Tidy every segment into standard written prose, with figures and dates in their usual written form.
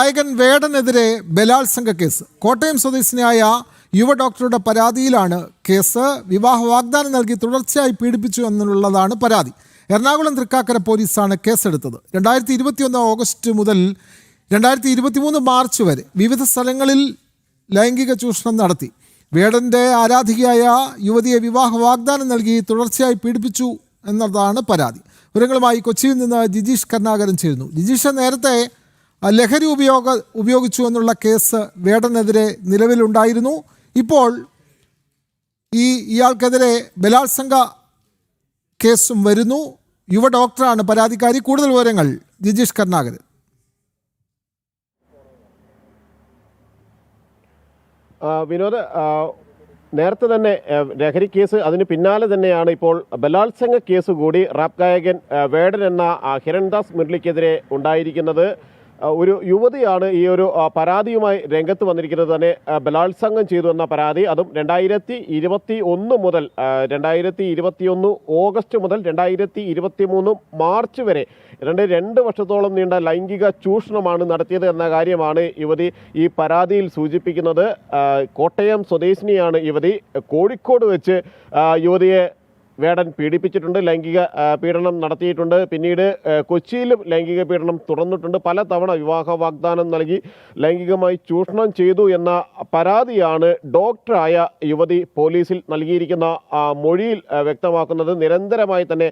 ഗായകൻ വേടനെതിരെ ബലാത്സംഗ കേസ്. കോട്ടയം സ്വദേശിനിയായ യുവ ഡോക്ടറുടെ പരാതിയിലാണ് കേസ്. വിവാഹ വാഗ്ദാനം നൽകി തുടർച്ചയായി പീഡിപ്പിച്ചു എന്നുള്ളതാണ് പരാതി. എറണാകുളം തൃക്കാക്കര പോലീസാണ് കേസെടുത്തത്. 2021 ഓഗസ്റ്റ് മുതൽ 2023 മാർച്ച് വരെ വിവിധ സ്ഥലങ്ങളിൽ ലൈംഗിക ചൂഷണം നടത്തി. വേടൻ്റെ ആരാധികയായ യുവതിയെ വിവാഹ വാഗ്ദാനം നൽകി തുടർച്ചയായി പീഡിപ്പിച്ചു എന്നതാണ് പരാതി. വിവരങ്ങളുമായി കൊച്ചിയിൽ നിന്ന് ജിജീഷ് കരുണാകരൻ ചേരുന്നു. ജിജീഷ്, നേരത്തെ ലഹരി ഉപയോഗിച്ചു എന്നുള്ള കേസ് വേടനെതിരെ നിലവിലുണ്ടായിരുന്നു. ഇപ്പോൾ ഇയാൾക്കെതിരെ ബലാത്സംഗ കേസും വരുന്നു. യുവ ഡോക്ടറാണ് പരാതിക്കാരി. കൂടുതൽ വിവരങ്ങൾ ജിജീഷ് കരുണാകരൻ. വിനോദ്, നേരത്തെ തന്നെ ലഹരി കേസ്, അതിന് പിന്നാലെ തന്നെയാണ് ഇപ്പോൾ ബലാത്സംഗ കേസ് കൂടി റാപ്പ് ഗായകൻ വേടൻ എന്ന ഹിരൺദാസ് മുരളിക്കെതിരെ ഉണ്ടായിരിക്കുന്നത്. ഒരു യുവതിയാണ് ഈ ഒരു പരാതിയുമായി രംഗത്ത് വന്നിരിക്കുന്നത്. തന്നെ ബലാത്സംഗം ചെയ്തു എന്ന പരാതി, അതും 2021 മുതൽ 2021 ഓഗസ്റ്റ് മുതൽ 2023 മാർച്ച് വരെ 2 വർഷത്തോളം നീണ്ട ലൈംഗിക ചൂഷണമാണ് നടത്തിയത് എന്ന കാര്യമാണ് യുവതി ഈ പരാതിയിൽ സൂചിപ്പിക്കുന്നത്. കോട്ടയം സ്വദേശിനിയാണ് യുവതി. കോഴിക്കോട് വെച്ച് യുവതിയെ വേടൻ പീഡിപ്പിച്ചിട്ടുണ്ട്, ലൈംഗിക പീഡനം നടത്തിയിട്ടുണ്ട്. പിന്നീട് കൊച്ചിയിലും ലൈംഗിക പീഡനം തുടർന്നിട്ടുണ്ട്. പലതവണ വിവാഹ വാഗ്ദാനം നൽകി ലൈംഗികമായി ചൂഷണം ചെയ്തു എന്ന പരാതിയാണ് ഡോക്ടറായ യുവതി പോലീസിൽ നൽകിയിരിക്കുന്ന മൊഴിയിൽ വ്യക്തമാക്കുന്നത്. നിരന്തരമായി തന്നെ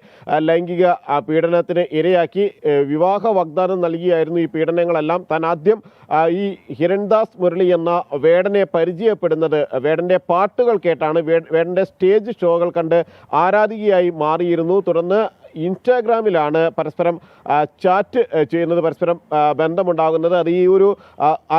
ലൈംഗിക പീഡനത്തിന് ഇരയാക്കി വിവാഹ വാഗ്ദാനം നൽകിയായിരുന്നു ഈ പീഡനങ്ങളെല്ലാം. താൻ ആദ്യം ഈ ഹിരൺദാസ് മുരളി എന്ന വേടനെ പരിചയപ്പെടുന്നത് വേടൻ്റെ പാട്ടുകൾ കേട്ടാണ്. വേടൻ്റെ സ്റ്റേജ് ഷോകൾ കണ്ട് ആരാധികയായി മാറിയിരുന്നു. തുടർന്ന് ഇൻസ്റ്റാഗ്രാമിലാണ് പരസ്പരം ചാറ്റ് ചെയ്യുന്നത്, പരസ്പരം ബന്ധമുണ്ടാകുന്നത്. അത് ഈ ഒരു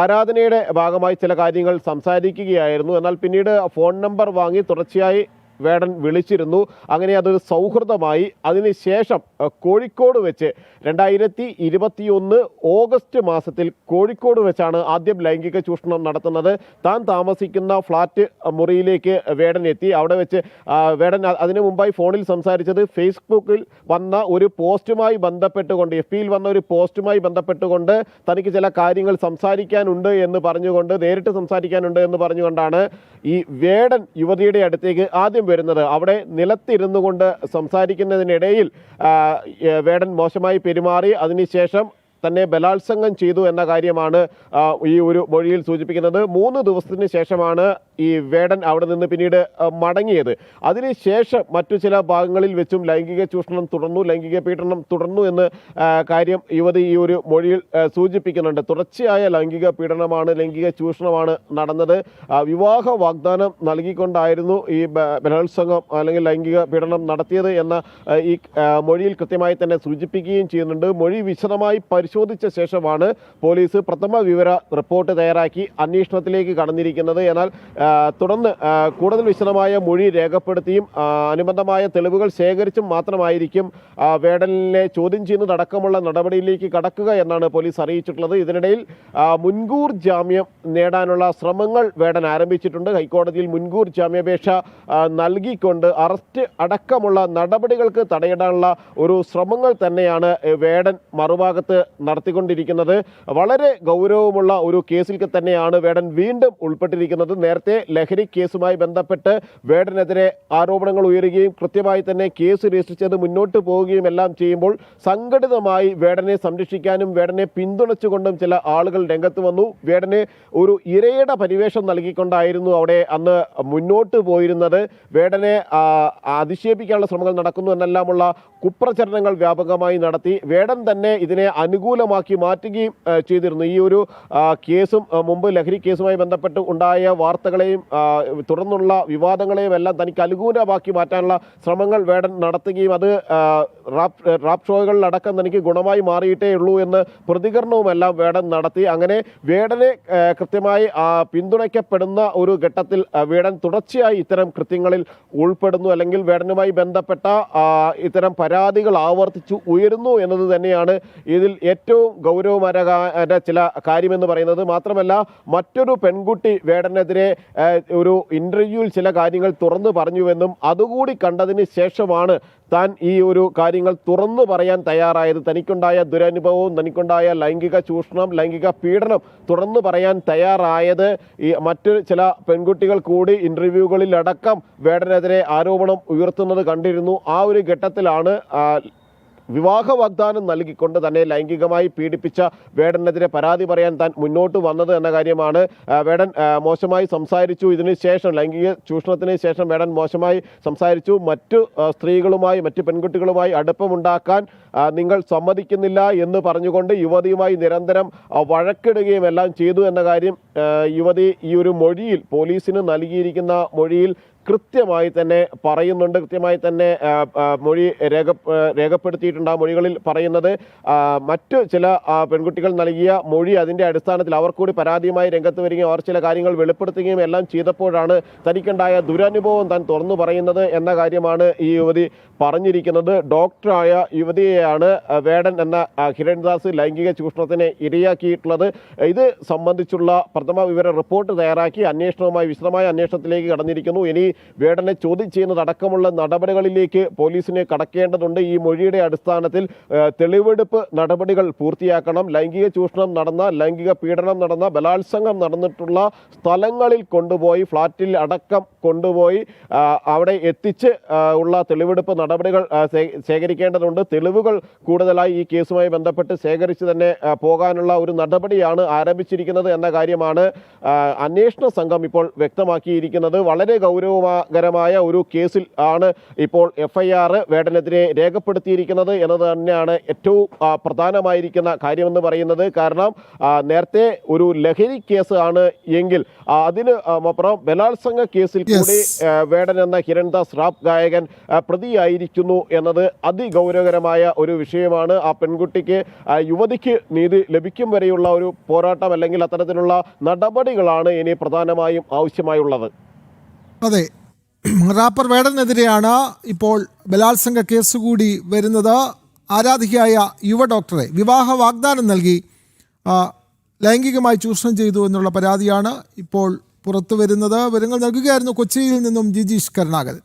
ആരാധനയുടെ ഭാഗമായി ചില കാര്യങ്ങൾ സംസാരിക്കുകയായിരുന്നു. എന്നാൽ പിന്നീട് ഫോൺ നമ്പർ വാങ്ങി തുടർച്ചയായി വേടൻ വിളിച്ചിരുന്നു. അങ്ങനെ അതൊരു സൗഹൃദമായി. അതിനുശേഷം കോഴിക്കോട് വെച്ച് 2021 ഓഗസ്റ്റ് മാസത്തിൽ കോഴിക്കോട് വെച്ചാണ് ആദ്യം ലൈംഗിക ചൂഷണം നടത്തുന്നത്. താൻ താമസിക്കുന്ന ഫ്ലാറ്റ് മുറിയിലേക്ക് വേടൻ എത്തി. അവിടെ വെച്ച് വേടൻ അതിനു മുമ്പായി ഫോണിൽ സംസാരിച്ചത് ഫേസ്ബുക്കിൽ വന്ന ഒരു പോസ്റ്റുമായി ബന്ധപ്പെട്ടുകൊണ്ട്, FBയിൽ വന്ന ഒരു പോസ്റ്റുമായി ബന്ധപ്പെട്ടുകൊണ്ട് തനിക്ക് ചില കാര്യങ്ങൾ സംസാരിക്കാനുണ്ട് എന്ന് പറഞ്ഞുകൊണ്ട്, നേരിട്ട് സംസാരിക്കാനുണ്ട് എന്ന് പറഞ്ഞുകൊണ്ടാണ് ഈ വേടൻ യുവതിയുടെ അടുത്തേക്ക് ആദ്യം വരുന്നത്. അവിടെ നിലത്തിരുന്നു കൊണ്ട് സംസാരിക്കുന്നതിനിടയിൽ വേടൻ മോശമായി പെരുമാറി. അതിനുശേഷം തന്നെ ബലാത്സംഗം ചെയ്തു എന്ന കാര്യമാണ് ഈ ഒരു മൊഴിയിൽ സൂചിപ്പിക്കുന്നത്. 3 ദിവസത്തിന് ശേഷമാണ് ഈ വേടൻ അവിടെ നിന്ന് പിന്നീട് മടങ്ങിയത്. അതിനുശേഷം മറ്റു ചില ഭാഗങ്ങളിൽ വെച്ചും ലൈംഗിക ചൂഷണം തുടർന്നു, ലൈംഗിക പീഡനം തുടർന്നു എന്ന് കാര്യം യുവതി ഈ ഒരു മൊഴിയിൽ സൂചിപ്പിക്കുന്നുണ്ട്. തുടർച്ചയായ ലൈംഗിക പീഡനമാണ്, ലൈംഗിക ചൂഷണമാണ് നടന്നത്. വിവാഹ വാഗ്ദാനം നൽകിക്കൊണ്ടായിരുന്നു ഈ ബലാത്സംഗം അല്ലെങ്കിൽ ലൈംഗിക പീഡനം നടത്തിയത് എന്ന ഈ മൊഴിയിൽ കൃത്യമായി തന്നെ സൂചിപ്പിക്കുകയും ചെയ്യുന്നുണ്ട്. മൊഴി വിശദമായി പരിശോധിച്ച ശേഷമാണ് പോലീസ് പ്രഥമ വിവര റിപ്പോർട്ട് തയ്യാറാക്കി അന്വേഷണത്തിലേക്ക് കടന്നിരിക്കുന്നത്. എന്നാൽ തുടർന്ന് കൂടുതൽ വിശദമായ മൊഴി രേഖപ്പെടുത്തിയും അനുബന്ധമായ തെളിവുകൾ ശേഖരിച്ചും മാത്രമായിരിക്കും വേടനെ ചോദ്യം ചെയ്യുന്നതടക്കമുള്ള നടപടിയിലേക്ക് കടക്കുക എന്നാണ് പോലീസ് അറിയിച്ചിട്ടുള്ളത്. ഇതിനിടയിൽ മുൻകൂർ ജാമ്യം നേടാനുള്ള ശ്രമങ്ങൾ വേടൻ ആരംഭിച്ചിട്ടുണ്ട്. ഹൈക്കോടതിയിൽ മുൻകൂർ ജാമ്യാപേക്ഷ നൽകിക്കൊണ്ട് അറസ്റ്റ് അടക്കമുള്ള നടപടികൾക്ക് തടയിടാനുള്ള ഒരു ശ്രമങ്ങൾ തന്നെയാണ് വേടൻ മറുഭാഗത്ത് നടത്തിക്കൊണ്ടിരിക്കുന്നത്. വളരെ ഗൗരവമുള്ള ഒരു കേസിൽ തന്നെയാണ് വേടൻ വീണ്ടും ഉൾപ്പെട്ടിരിക്കുന്നത്. നേരത്തെ ലഹരി കേസുമായി ബന്ധപ്പെട്ട് വേടനെതിരെ ആരോപണങ്ങൾ ഉയരുകയും കൃത്യമായി തന്നെ കേസ് രജിസ്റ്റർ ചെയ്ത് മുന്നോട്ട് പോവുകയും എല്ലാം ചെയ്യുമ്പോൾ സംഘടിതമായി വേടനെ സംരക്ഷിക്കാനും വേടനെ പിന്തുണച്ചുകൊണ്ടും ചില ആളുകൾ രംഗത്ത് വന്നു. വേടന് ഒരു ഇരയുടെ പരിവേഷം നൽകിക്കൊണ്ടായിരുന്നു അവിടെ അന്ന് മുന്നോട്ട് പോയിരുന്നത്. വേടനെ അധിക്ഷേപിക്കാനുള്ള ശ്രമങ്ങൾ നടക്കുന്നു എന്നെല്ലാമുള്ള കുപ്രചരണങ്ങൾ വ്യാപകമായി നടത്തി. വേടൻ തന്നെ ഇതിനെ അനുകൂലമാക്കി മാറ്റുകയും ചെയ്തിരുന്നു. ഈ ഒരു കേസും മുമ്പ് ലഹരി കേസുമായി ബന്ധപ്പെട്ട് ഉണ്ടായ വാർത്തകളെയും തുടർന്നുള്ള വിവാദങ്ങളെയും എല്ലാം തനിക്ക് അനുകൂലമാക്കി മാറ്റാനുള്ള ശ്രമങ്ങൾ വേടൻ നടത്തുകയും അത് റാപ്പ് ഷോകളിലടക്കം തനിക്ക് ഗുണമായി മാറിയിട്ടേ ഉള്ളൂ എന്ന് പ്രതികരണവുമെല്ലാം വേടൻ നടത്തി. അങ്ങനെ വേടനെ കൃത്യമായി പിന്തുണയ്ക്കപ്പെടുന്ന ഒരു ഘട്ടത്തിൽ വേടൻ തുടർച്ചയായി ഇത്തരം കൃത്യങ്ങളിൽ ഉൾപ്പെടുന്നു, അല്ലെങ്കിൽ വേടനുമായി ബന്ധപ്പെട്ട ഇത്തരം പരാതികൾ ആവർത്തിച്ചു ഉയരുന്നു എന്നത് തന്നെയാണ് ഇതിൽ ഏറ്റവും ഗൗരവകരമായ ചില കാര്യമെന്ന് പറയുന്നത്. മാത്രമല്ല, മറ്റൊരു പെൺകുട്ടി വേടനെതിരെ ഒരു ഇൻ്റർവ്യൂവിൽ ചില കാര്യങ്ങൾ തുറന്നു പറഞ്ഞുവെന്നും അതുകൂടി കണ്ടതിന് ശേഷമാണ് താൻ ഈ ഒരു കാര്യങ്ങൾ തുറന്നു പറയാൻ തയ്യാറായത്. തനിക്കുണ്ടായ ദുരനുഭവവും തനിക്കുണ്ടായ ലൈംഗിക ചൂഷണം, ലൈംഗിക പീഡനം തുറന്നു പറയാൻ തയ്യാറായത് ഈ മറ്റ് ചില പെൺകുട്ടികൾ കൂടി ഇൻ്റർവ്യൂകളിലടക്കം വേടനെതിരെ ആരോപണം ഉയർത്തുന്നത് കണ്ടിരുന്നു. ആ ഒരു ഘട്ടത്തിലാണ് വിവാഹ വാഗ്ദാനം നൽകിക്കൊണ്ട് തന്നെ ലൈംഗികമായി പീഡിപ്പിച്ച വേടനെതിരെ പരാതി പറയാൻ താൻ മുന്നോട്ട് വന്നത് എന്ന കാര്യമാണ്. വേടൻ മോശമായി സംസാരിച്ചു. ഇതിന് ശേഷം ലൈംഗിക ചൂഷണത്തിന് ശേഷം വേടൻ മോശമായി സംസാരിച്ചു. മറ്റു സ്ത്രീകളുമായി, മറ്റു പെൺകുട്ടികളുമായി അടുപ്പമുണ്ടാക്കാൻ നിങ്ങൾ സമ്മതിക്കുന്നില്ല എന്ന് പറഞ്ഞുകൊണ്ട് യുവതിയുമായി നിരന്തരം വഴക്കിടുകയും എല്ലാം ചെയ്തു എന്ന കാര്യം യുവതി ഈ ഒരു മൊഴിയിൽ, പോലീസിന് നൽകിയിരിക്കുന്ന മൊഴിയിൽ കൃത്യമായി തന്നെ പറയുന്നുണ്ട്. കൃത്യമായി തന്നെ മൊഴി രേഖപ്പെടുത്തിയിട്ടുണ്ട്. ആ മൊഴികളിൽ പറയുന്നത് മറ്റു ചില പെൺകുട്ടികൾ നൽകിയ മൊഴി, അതിൻ്റെ അടിസ്ഥാനത്തിൽ അവർ കൂടി പരാതിയുമായി രംഗത്ത് വരികയും അവർ ചില കാര്യങ്ങൾ വെളിപ്പെടുത്തുകയും എല്ലാം ചെയ്തപ്പോഴാണ് തനിക്കുണ്ടായ ദുരനുഭവം താൻ തുറന്നു പറയുന്നത് എന്ന കാര്യമാണ് ഈ യുവതി പറഞ്ഞിരിക്കുന്നത്. ഡോക്ടറായ യുവതിയെയാണ് വേടൻ എന്ന ഹിരൺദാസ് ലൈംഗിക ചൂഷണത്തിന് ഇരയാക്കിയിട്ടുള്ളത്. ഇത് സംബന്ധിച്ചുള്ള പ്രഥമ വിവര റിപ്പോർട്ട് തയ്യാറാക്കി വിശദമായ അന്വേഷണത്തിലേക്ക് കടന്നിരിക്കുന്നു. ഇനി വേടനെ ചോദ്യം ചെയ്യുന്നതടക്കമുള്ള നടപടികളിലേക്ക് പോലീസിനെ കടക്കേണ്ടതുണ്ട്. ഈ മൊഴിയുടെ അടിസ്ഥാനത്തിൽ തെളിവെടുപ്പ് നടപടികൾ പൂർത്തിയാക്കണം. ലൈംഗിക ചൂഷണം നടന്ന, ലൈംഗിക പീഡനം നടന്ന, ബലാത്സംഗം നടന്നിട്ടുള്ള സ്ഥലങ്ങളിൽ കൊണ്ടുപോയി, ഫ്ളാറ്റിൽ അടക്കം കൊണ്ടുപോയി അവിടെ എത്തിച്ച് ഉള്ള തെളിവെടുപ്പ് നടപടികൾ ശേഖരിക്കേണ്ടതുണ്ട്. തെളിവുകൾ കൂടുതലായി ഈ കേസുമായി ബന്ധപ്പെട്ട് ശേഖരിച്ച് തന്നെ പോകാനുള്ള ഒരു നടപടിയാണ് ആരംഭിച്ചിരിക്കുന്നത് എന്ന കാര്യമാണ് അന്വേഷണ സംഘം ഇപ്പോൾ വ്യക്തമാക്കിയിരിക്കുന്നത്. വളരെ ഗൗരവകരമായ ഒരു കേസിൽ ആണ് ഇപ്പോൾ FIR വേടനെതിരെ രേഖപ്പെടുത്തിയിരിക്കുന്നത് എന്നത് തന്നെയാണ് ഏറ്റവും പ്രധാനമായിരിക്കുന്ന കാര്യമെന്ന് പറയുന്നത്. കാരണം നേരത്തെ ഒരു ലഹരി കേസ് ആണ് എങ്കിൽ അതിന് അപ്പുറം ബലാത്സംഗ കേസിൽ കൂടി വേടൻ എന്ന ഹിരൺദാസ് റാപ്പ് ഗായകൻ പ്രതിയായിരിക്കുന്നു എന്നത് അതിഗൗരവകരമായ ഒരു വിഷയമാണ്. ആ പെൺകുട്ടിക്ക്, യുവതിക്ക് നീതി ലഭിക്കും വരെയുള്ള ഒരു പോരാട്ടം അല്ലെങ്കിൽ അത്തരത്തിലുള്ള നടപടികളാണ് ഇനി പ്രധാനമായും ആവശ്യമായുള്ളത്. അതെ, റാപ്പർ വേടനെതിരെയാണ് ഇപ്പോൾ ബലാത്സംഗ കേസ് കൂടി വരുന്നത്. ആരാധികയായ യുവ ഡോക്ടറെ വിവാഹ വാഗ്ദാനം നൽകി ലൈംഗികമായി ചൂഷണം ചെയ്തു എന്നുള്ള പരാതിയാണ് ഇപ്പോൾ പുറത്തു വരുന്നത്. വിവരങ്ങൾ നൽകുകയായിരുന്നു കൊച്ചിയിൽ നിന്നും ജിജീഷ് കരുണാകരൻ.